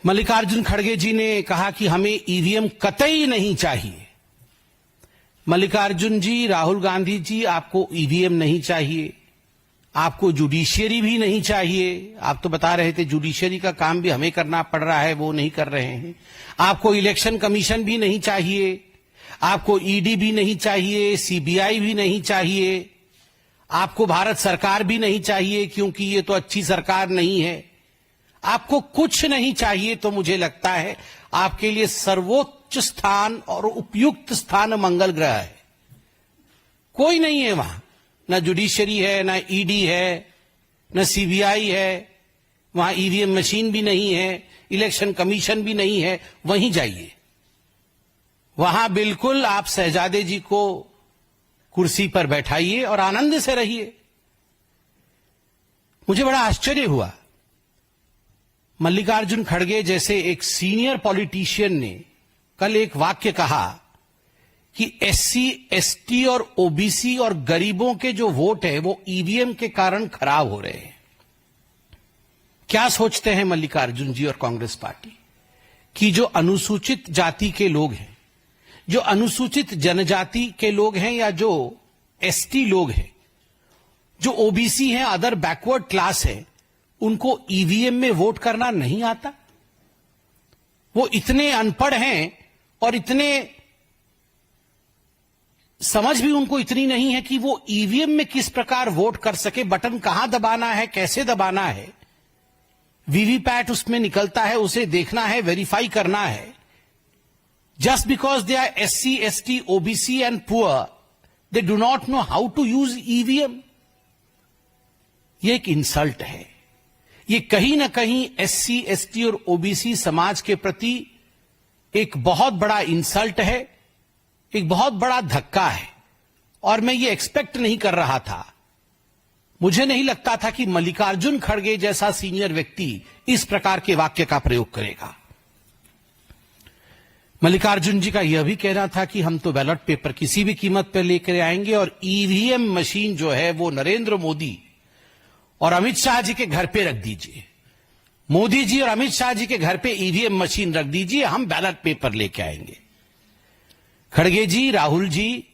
मल्लिकार्जुन खड़गे जी ने कहा कि हमें ईवीएम कतई नहीं चाहिए। मल्लिकार्जुन जी, राहुल गांधी जी, आपको ईवीएम नहीं चाहिए, आपको जुडिशियरी भी नहीं चाहिए। आप तो बता रहे थे जुडिशियरी का काम भी हमें करना पड़ रहा है, वो नहीं कर रहे हैं। आपको इलेक्शन कमीशन भी नहीं चाहिए, आपको ईडी भी नहीं चाहिए, सीबीआई भी नहीं चाहिए, आपको भारत सरकार भी नहीं चाहिए क्योंकि ये तो अच्छी सरकार नहीं है। आपको कुछ नहीं चाहिए तो मुझे लगता है आपके लिए सर्वोच्च स्थान और उपयुक्त स्थान मंगल ग्रह है। कोई नहीं है वहां, न जुडिशरी है, न ईडी है, न सीबीआई है, वहां ईवीएम मशीन भी नहीं है, इलेक्शन कमीशन भी नहीं है। वहीं जाइए, वहां बिल्कुल आप शहजादे जी को कुर्सी पर बैठाइए और आनंद से रहिए। मुझे बड़ा आश्चर्य हुआ, मल्लिकार्जुन खड़गे जैसे एक सीनियर पॉलिटिशियन ने कल एक वाक्य कहा कि एससी, एसटी और ओबीसी और गरीबों के जो वोट है वो ईवीएम के कारण खराब हो रहे हैं। क्या सोचते हैं मल्लिकार्जुन जी और कांग्रेस पार्टी कि जो अनुसूचित जाति के लोग हैं, जो अनुसूचित जनजाति के लोग हैं, या जो एसटी लोग हैं, जो ओबीसी हैं, अदर बैकवर्ड क्लास है, उनको ईवीएम में वोट करना नहीं आता? वो इतने अनपढ़ हैं और इतने समझ भी उनको इतनी नहीं है कि वो ईवीएम में किस प्रकार वोट कर सके, बटन कहां दबाना है, कैसे दबाना है, वीवीपैट उसमें निकलता है, उसे देखना है, वेरीफाई करना है। Just because they are SC, ST, OBC and poor, they do not know how to use EVM. ये एक इंसल्ट है। ये कहीं ना कहीं SC, ST और OBC समाज के प्रति एक बहुत बड़ा इंसल्ट है, एक बहुत बड़ा धक्का है। और मैं ये एक्सपेक्ट नहीं कर रहा था, मुझे नहीं लगता था कि मल्लिकार्जुन खड़गे जैसा सीनियर व्यक्ति इस प्रकार के वाक्य का प्रयोग करेगा। मल्लिकार्जुन जी का यह भी कहना था कि हम तो बैलेट पेपर किसी भी कीमत पर लेकर आएंगे और ईवीएम मशीन जो है वो नरेंद्र मोदी और अमित शाह जी के घर पे रख दीजिए। मोदी जी और अमित शाह जी के घर पे ईवीएम मशीन रख दीजिए, हम बैलेट पेपर लेके आएंगे। खड़गे जी, राहुल जी,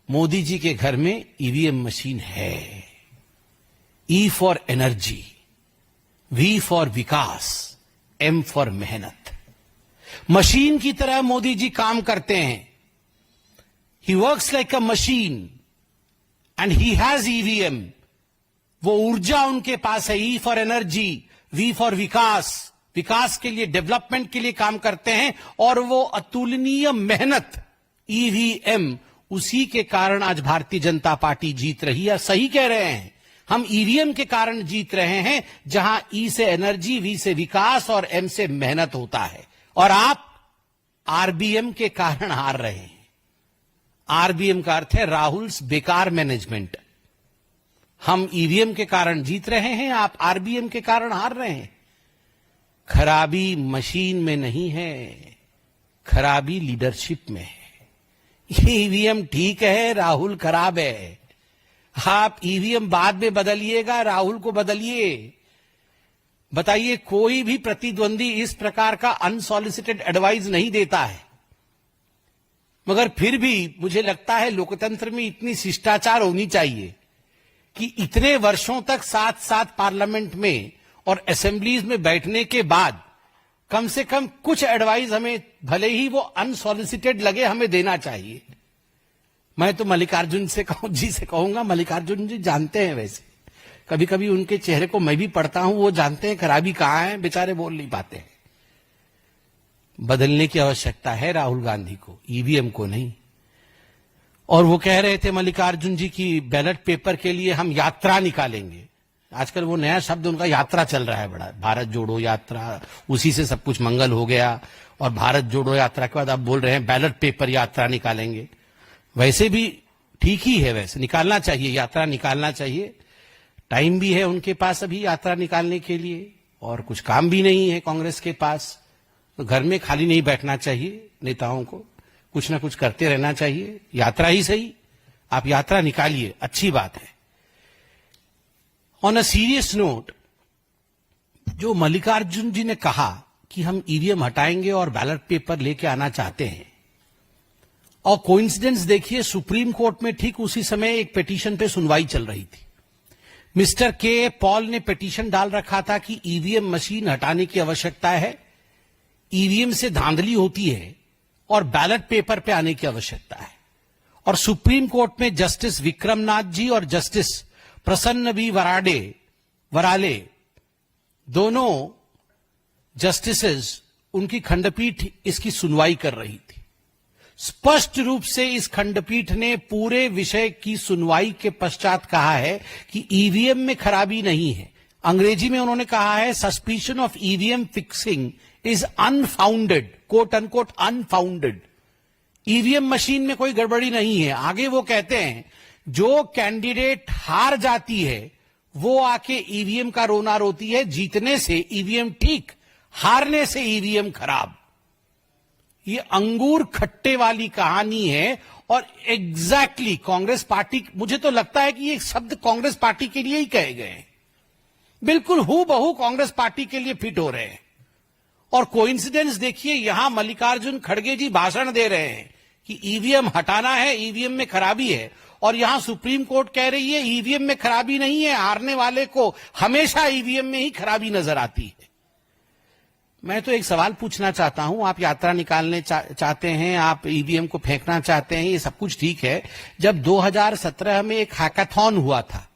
मोदी जी के घर में ईवीएम मशीन है। E for energy, V for विकास, एम फॉर मेहनत। मशीन की तरह मोदी जी काम करते हैं। He works like a machine and he has EVM. वो ऊर्जा उनके पास है। E for energy, V for विकास, विकास के लिए, डेवलपमेंट के लिए काम करते हैं। और वो अतुलनीय मेहनत, ईवीएम, उसी के कारण आज भारतीय जनता पार्टी जीत रही है। सही कह रहे हैं, हम ईवीएम के कारण जीत रहे हैं, जहां ई से एनर्जी, वी से विकास और एम से मेहनत होता है। और आप आरबीएम के कारण हार रहे हैं। आरबीएम का अर्थ है राहुल्स बेकार मैनेजमेंट। हम ईवीएम के कारण जीत रहे हैं, आप आरबीएम के कारण हार रहे हैं। खराबी मशीन में नहीं है, खराबी लीडरशिप में है। ईवीएम ठीक है, राहुल खराब है। आप ईवीएम बाद में बदलिएगा, राहुल को बदलिए। बताइए, कोई भी प्रतिद्वंदी इस प्रकार का अनसॉलिसिटेड एडवाइस नहीं देता है। मगर फिर भी मुझे लगता है लोकतंत्र में इतनी शिष्टाचार होनी चाहिए कि इतने वर्षों तक साथ साथ पार्लियामेंट में और असेंबलीज में बैठने के बाद कम से कम कुछ एडवाइस हमें, भले ही वो अनसॉलिसिटेड लगे, हमें देना चाहिए। मैं तो मल्लिकार्जुन जी से कहूंगा, मल्लिकार्जुन जी जानते हैं, वैसे कभी कभी उनके चेहरे को मैं भी पढ़ता हूं, वो जानते हैं खराबी कहां है, बेचारे बोल नहीं पाते हैं। बदलने की आवश्यकता है राहुल गांधी को, ईवीएम को नहीं। और वो कह रहे थे मल्लिकार्जुन जी की बैलेट पेपर के लिए हम यात्रा निकालेंगे। आजकल वो नया शब्द उनका यात्रा चल रहा है बड़ा, भारत जोड़ो यात्रा, उसी से सब कुछ मंगल हो गया। और भारत जोड़ो यात्रा के बाद आप बोल रहे हैं बैलेट पेपर यात्रा निकालेंगे। वैसे भी ठीक ही है, वैसे निकालना चाहिए, यात्रा निकालना चाहिए। टाइम भी है उनके पास अभी यात्रा निकालने के लिए, और कुछ काम भी नहीं है कांग्रेस के पास। तो घर में खाली नहीं बैठना चाहिए नेताओं को, कुछ ना कुछ करते रहना चाहिए। यात्रा ही सही, आप यात्रा निकालिए, अच्छी बात है। ऑन अ सीरियस नोट, जो मल्लिकार्जुन जी ने कहा कि हम ईवीएम हटाएंगे और बैलेट पेपर लेके आना चाहते हैं। और कोइंसिडेंस देखिए, सुप्रीम कोर्ट में ठीक उसी समय एक पिटीशन पे सुनवाई चल रही थी। मिस्टर के पॉल ने पिटीशन डाल रखा था कि ईवीएम मशीन हटाने की आवश्यकता है, ईवीएम से धांधली होती है और बैलेट पेपर पे आने की आवश्यकता है। और सुप्रीम कोर्ट में जस्टिस विक्रमनाथ जी और जस्टिस प्रसन्न बी वराले दोनों जस्टिसेस, उनकी खंडपीठ इसकी सुनवाई कर रही थी। स्पष्ट रूप से इस खंडपीठ ने पूरे विषय की सुनवाई के पश्चात कहा है कि ईवीएम में खराबी नहीं है। अंग्रेजी में उन्होंने कहा है, suspicion of EVM fixing is unfounded, quote unquote unfounded. EVM machine में कोई गड़बड़ी नहीं है। आगे वो कहते हैं, जो कैंडिडेट हार जाती है वो आके ईवीएम का रोना रोती है, जीतने से ईवीएम ठीक, हारने से ईवीएम खराब। ये अंगूर खट्टे वाली कहानी है। और एग्जैक्टली कांग्रेस पार्टी, मुझे तो लगता है कि ये शब्द कांग्रेस पार्टी के लिए ही कहे गए हैं, बिल्कुल हूबहू कांग्रेस पार्टी के लिए फिट हो रहे हैं। और कोइंसिडेंस देखिए, यहां मल्लिकार्जुन खड़गे जी भाषण दे रहे हैं कि ईवीएम हटाना है, ईवीएम में खराबी है, और यहां सुप्रीम कोर्ट कह रही है ईवीएम में खराबी नहीं है, हारने वाले को हमेशा ईवीएम में ही खराबी नजर आती है। मैं तो एक सवाल पूछना चाहता हूं, आप यात्रा निकालने चाहते हैं, आप ईवीएम को फेंकना चाहते हैं, ये सब कुछ ठीक है। जब 2017 में एक हैकाथॉन हुआ था,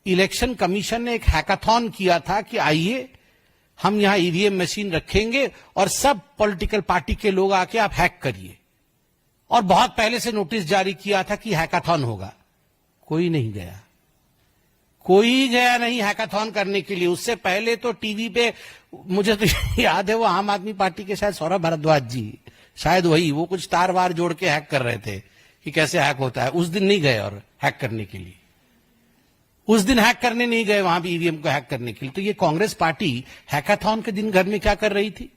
इलेक्शन कमीशन ने एक हैकाथॉन किया था कि आइए हम यहां ईवीएम मशीन रखेंगे और सब पॉलिटिकल पार्टी के लोग आके आप हैक करिए, और बहुत पहले से नोटिस जारी किया था कि हैकाथॉन होगा। कोई नहीं गया, कोई गया नहीं हैकाथॉन करने के लिए। उससे पहले तो टीवी पे, मुझे तो याद है, वो आम आदमी पार्टी के शायद सौरभ भारद्वाज जी, शायद वही, वो कुछ तार वार जोड़ के हैक कर रहे थे कि कैसे हैक होता है। उस दिन नहीं गए और हैक करने के लिए, उस दिन हैक करने नहीं गए वहां भी ईवीएम को हैक करने के लिए। तो ये कांग्रेस पार्टी हैकाथॉन के दिन घर में क्या कर रही थी?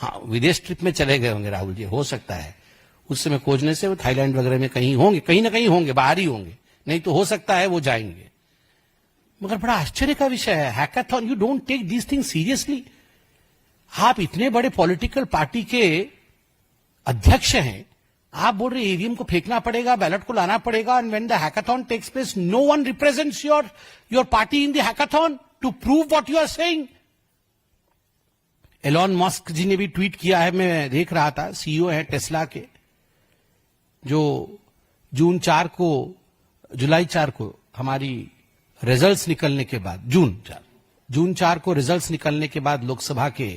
हाँ, विदेश ट्रिप में चले गए होंगे राहुल जी, हो सकता है उस समय खोजने से वो थाईलैंड वगैरह में कहीं होंगे, कहीं ना कहीं होंगे, बाहर ही होंगे, नहीं तो हो सकता है वो जाएंगे। मगर बड़ा आश्चर्य का विषय है, hackathon, you don't take this thing seriously. आप इतने बड़े पॉलिटिकल पार्टी के अध्यक्ष हैं, आप बोल रहे ईवीएम को फेंकना पड़ेगा, बैलेट को लाना पड़ेगा, and when the hackathon takes place no one represents your party in the hackathon to prove what you are saying. Elon Musk ji ने भी ट्वीट किया है, मैं देख रहा था, सीईओ है टेस्ला के, जो जुलाई 4 को हमारी रिजल्ट्स निकलने के बाद, जून 4 को रिजल्ट्स निकलने के बाद लोकसभा के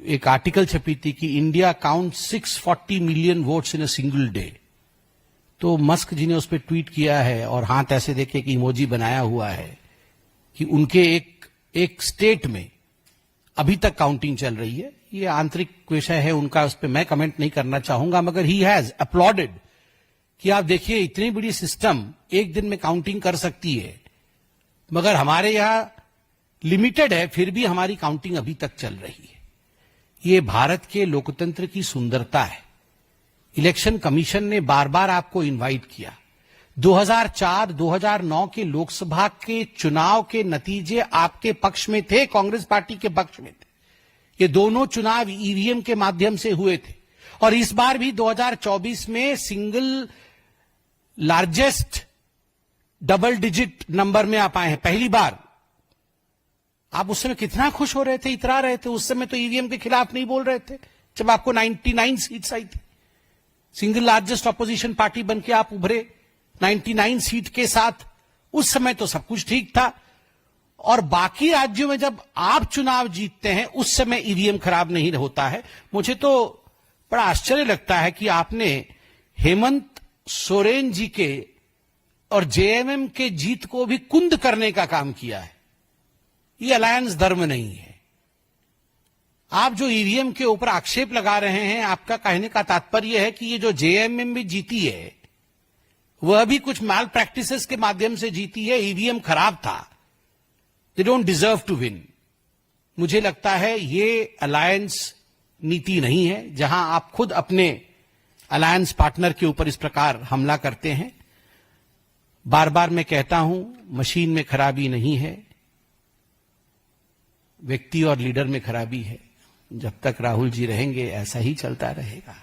एक आर्टिकल छपी थी कि India count 640 million votes in a single day. तो मस्क जी ने उस पर ट्वीट किया है और हाथ ऐसे देखे एक इमोजी बनाया हुआ है कि उनके एक स्टेट में अभी तक काउंटिंग चल रही है। ये आंतरिक विषय है उनका, उस पर मैं कमेंट नहीं करना चाहूंगा, मगर ही हैज अपलॉडेड कि आप देखिए इतनी बड़ी सिस्टम एक दिन में काउंटिंग कर सकती है, मगर हमारे यहां लिमिटेड है, फिर भी हमारी काउंटिंग अभी तक चल रही है। ये भारत के लोकतंत्र की सुंदरता है। इलेक्शन कमीशन ने बार बार आपको इनवाइट किया। 2004-2009 के लोकसभा के चुनाव के नतीजे आपके पक्ष में थे, कांग्रेस पार्टी के पक्ष में थे। ये दोनों चुनाव ईवीएम के माध्यम से हुए थे, और इस बार भी 2024 में single largest double digit number में आप आए हैं, पहली बार। आप उस समय कितना खुश हो रहे थे, इतरा रहे थे, उस समय तो ईवीएम के खिलाफ नहीं बोल रहे थे, जब आपको 99 सीट्स आई थी। सिंगल लार्जेस्ट ऑपोजिशन पार्टी बन के आप उभरे 99 सीट के साथ, उस समय तो सब कुछ ठीक था। और बाकी राज्यों में जब आप चुनाव जीतते हैं, उस समय ईवीएम खराब नहीं होता है। मुझे तो बड़ा आश्चर्य लगता है कि आपने हेमंत सोरेन जी के और जेएमएम के जीत को भी कुंद करने का काम किया है। ये अलायंस धर्म नहीं है। आप जो ईवीएम के ऊपर आक्षेप लगा रहे हैं, आपका कहने का तात्पर्य है कि ये जो जेएमएम भी जीती है, वह भी कुछ माल प्रैक्टिसेस के माध्यम से जीती है, ईवीएम खराब था, they don't deserve to win. मुझे लगता है ये अलायंस नीति नहीं है, जहां आप खुद अपने अलायंस पार्टनर के ऊपर इस प्रकार हमला करते हैं। बार बार मैं कहता हूं, मशीन में खराबी नहीं है, व्यक्ति और लीडर में खराबी है। जब तक राहुल जी रहेंगे ऐसा ही चलता रहेगा।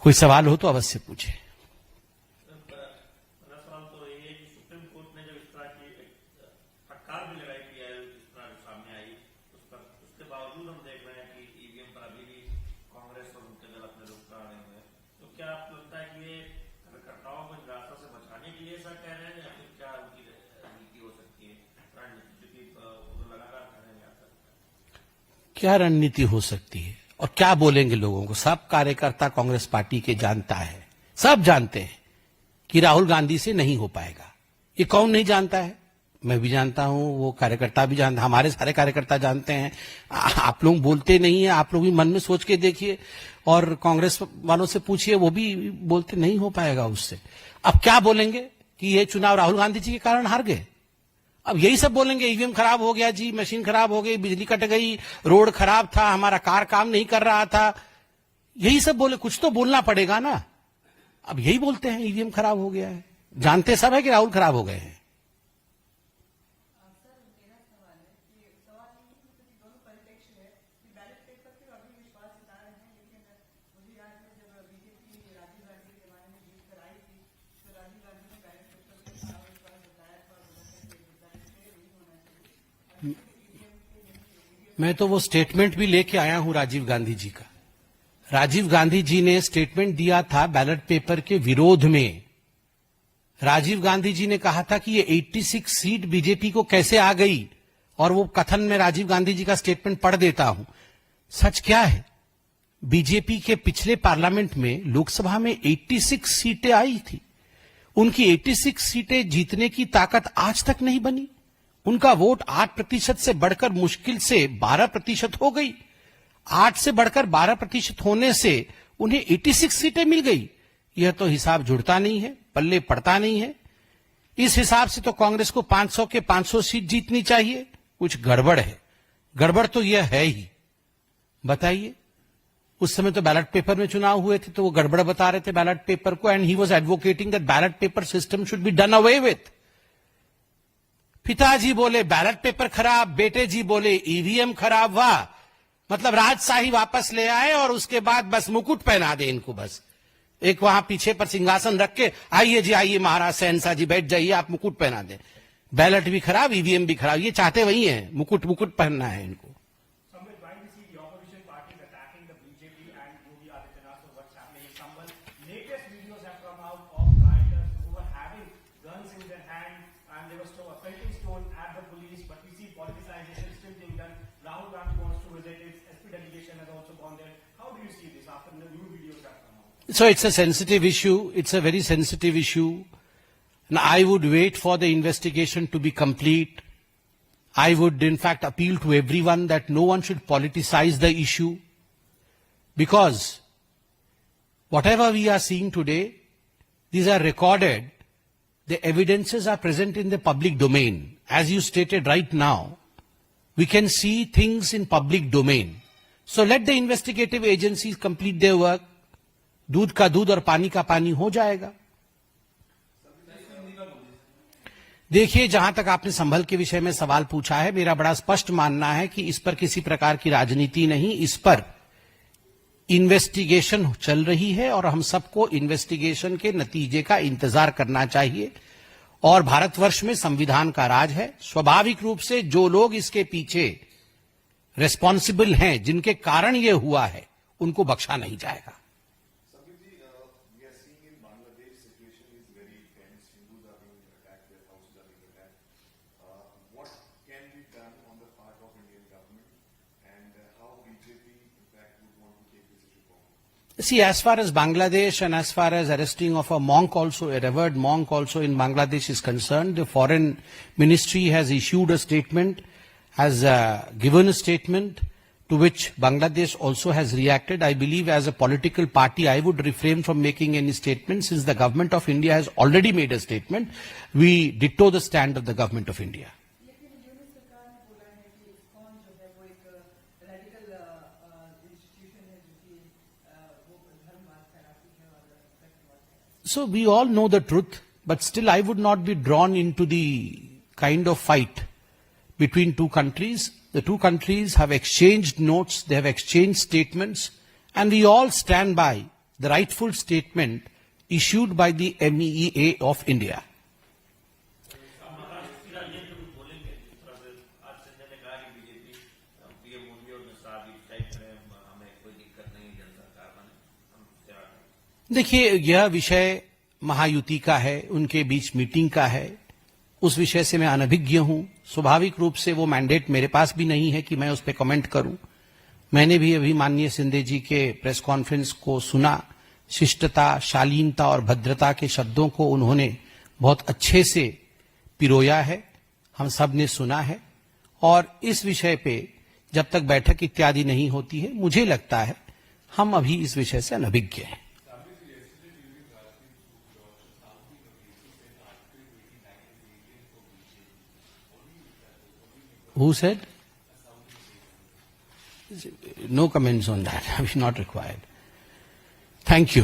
कोई सवाल हो तो अवश्य पूछे। क्या रणनीति हो सकती है और क्या बोलेंगे लोगों को? सब कार्यकर्ता कांग्रेस पार्टी के जानता है, सब जानते हैं कि राहुल गांधी से नहीं हो पाएगा। ये कौन नहीं जानता है? मैं भी जानता हूं, वो कार्यकर्ता भी जानता, हमारे सारे कार्यकर्ता जानते हैं। आप लोग बोलते नहीं है, आप लोग भी मन में सोच के देखिए और कांग्रेस वालों से पूछिए, वो भी बोलते नहीं हो पाएगा उससे। अब क्या बोलेंगे कि ये चुनाव राहुल गांधी जी के कारण हार गए? अब यही सब बोलेंगे, ईवीएम खराब हो गया जी, मशीन खराब हो गई, बिजली कट गई, रोड खराब था, हमारा कार काम नहीं कर रहा था, यही सब बोले। कुछ तो बोलना पड़ेगा ना। अब यही बोलते हैं ईवीएम खराब हो गया है, जानते सब है कि राहुल खराब हो गए हैं। मैं तो वो स्टेटमेंट भी लेके आया हूं राजीव गांधी जी का। राजीव गांधी जी ने स्टेटमेंट दिया था बैलेट पेपर के विरोध में। राजीव गांधी जी ने कहा था कि ये 86 सीट बीजेपी को कैसे आ गई, और वो कथन में राजीव गांधी जी का स्टेटमेंट पढ़ देता हूं। सच क्या है? बीजेपी के पिछले पार्लियामेंट में, लोकसभा में 86 सीटें आई थी। उनकी 86 सीटें जीतने की ताकत आज तक नहीं बनी। उनका वोट 8% से बढ़कर मुश्किल से 12% हो गई। 8 से बढ़कर 12% होने से उन्हें 86 सीटें मिल गई। यह तो हिसाब जुड़ता नहीं है, पल्ले पड़ता नहीं है। इस हिसाब से तो कांग्रेस को 500 के 500 सीट जीतनी चाहिए। कुछ गड़बड़ है। गड़बड़ तो यह है ही। बताइए, उस समय तो बैलेट पेपर में चुनाव हुए थे तो वो गड़बड़ बता रहे थे बैलेट पेपर को, and he was advocating that ballot paper system should be done away with. पिताजी बोले बैलेट पेपर खराब, बेटे जी बोले ईवीएम खराब। वाह, मतलब राजशाही वापस ले आए और उसके बाद बस मुकुट पहना दे इनको। बस एक वहां पीछे पर सिंहासन रख के, आइए जी आइए महाराज शहंशाह जी बैठ जाइए, आप मुकुट पहना दें। बैलेट भी खराब, ईवीएम भी खराब, ये चाहते वही हैं, मुकुट मुकुट पहनना है इनको। So it's a sensitive issue. It's a very sensitive issue. And I would wait for the investigation to be complete. I would in fact appeal to everyone that no one should politicize the issue. Because whatever we are seeing today, these are recorded. The evidences are present in the public domain. As you stated right now, we can see things in public domain. So let the investigative agencies complete their work. दूध का दूध और पानी का पानी हो जाएगा। देखिए, जहां तक आपने संभल के विषय में सवाल पूछा है, मेरा बड़ा स्पष्ट मानना है कि इस पर किसी प्रकार की राजनीति नहीं, इस पर इन्वेस्टिगेशन चल रही है और हम सबको इन्वेस्टिगेशन के नतीजे का इंतजार करना चाहिए। और भारतवर्ष में संविधान का राज है। स्वाभाविक रूप से जो लोग इसके पीछे रिस्पॉन्सिबल हैं, जिनके कारण ये हुआ है, उनको बख्शा नहीं जाएगा। See, as far as Bangladesh and as far as arresting of a monk also, a revered monk also in Bangladesh is concerned, the foreign ministry has issued a statement, has given a statement to which Bangladesh also has reacted. I believe as a political party, I would refrain from making any statement since the government of India has already made a statement. We ditto the stand of the government of India. So we all know the truth, but still I would not be drawn into the kind of fight between two countries. The two countries have exchanged notes, they have exchanged statements, and we all stand by the rightful statement issued by the MEEA of India. देखिए, यह विषय महायुति का है, उनके बीच meeting का है, उस विषय से मैं अनभिज्ञ हूं। स्वाभाविक रूप से वो मैंडेट मेरे पास भी नहीं है कि मैं उस पर कमेंट करूं। मैंने भी अभी माननीय शिंदे जी के प्रेस कॉन्फ्रेंस को सुना। शिष्टता, शालीनता और भद्रता के शब्दों को उन्होंने बहुत अच्छे से पिरोया है, हम सब ने सुना है। और इस विषय पे जब तक बैठक इत्यादि नहीं होती है, मुझे लगता है हम अभी इस विषय से अनभिज्ञ हैं। Who said? No comments on that. Not required. Thank you.